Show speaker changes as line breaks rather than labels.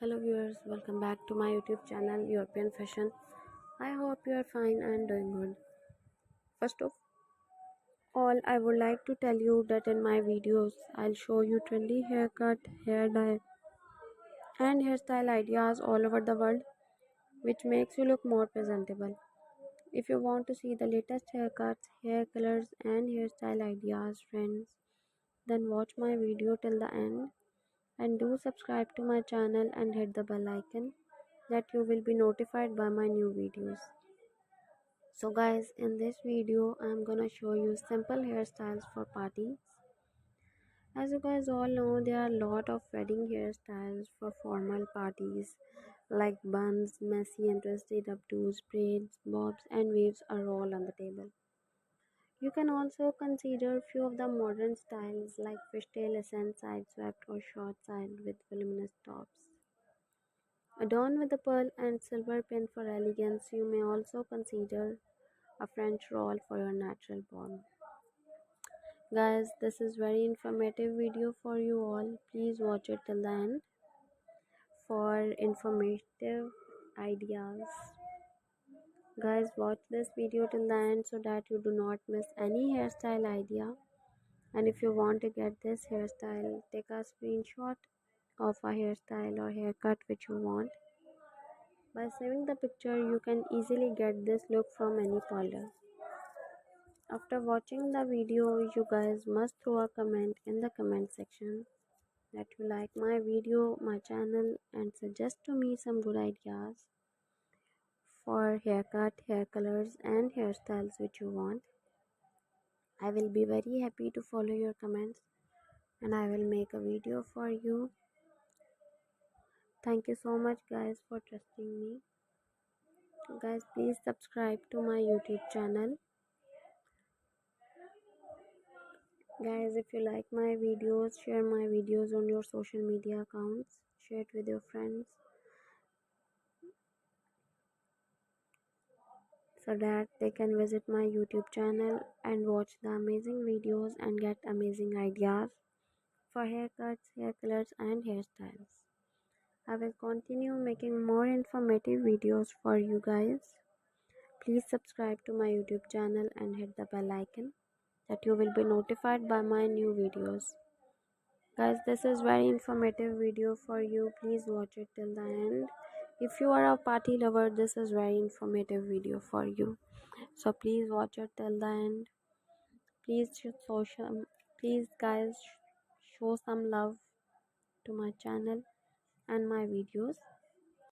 Hello viewers, welcome back to my YouTube channel European Fashion. I hope you are fine and doing good. First of all, I would like to tell you that in my videos I'll show you trendy haircut, hair dye and hairstyle ideas all over the world which makes you look more presentable. If you want to see the latest haircuts, hair colors and hairstyle ideas friends, then watch my video till the end and do subscribe to my channel and hit the bell icon that you will be notified by my new videos. So guys, in this video I'm gonna show you simple hairstyles for parties. As you guys all know, there are a lot of wedding hairstyles for formal parties like buns, messy and twisted updos, braids, bobs and waves are all on the table. You can also consider few of the modern styles like fishtail essence, side swept or short side with voluminous tops. Adorned with a pearl and silver pin for elegance, you may also consider a French roll for your natural bond. Guys, this is very informative video for you all. Please watch it till the end for informative ideas. Guys, watch this video till the end so that you do not miss any hairstyle idea. And if you want to get this hairstyle, take a screenshot of a hairstyle or haircut which you want. By saving the picture, you can easily get this look from any parlor. After watching the video, you guys must throw a comment in the comment section that you like my video, my channel and suggest to me some good ideas for haircut, hair colors and hairstyles which you want. I will be very happy to follow your comments and I will make a video for you. Thank you so much guys for trusting me. Guys, please subscribe to my YouTube channel. Guys, if you like my videos, share my videos on your social media accounts, share it with your friends so that they can visit my YouTube channel and watch the amazing videos and get amazing ideas for haircuts, hair colors and hairstyles. I will continue making more informative videos for you guys. Please subscribe to my YouTube channel and hit the bell icon that you will be notified by my new videos. Guys, this is very informative video for you. Please watch it till the end. If you are a party lover, this is very informative video for you. So please watch it till the end. Please please guys show some love to my channel and my videos.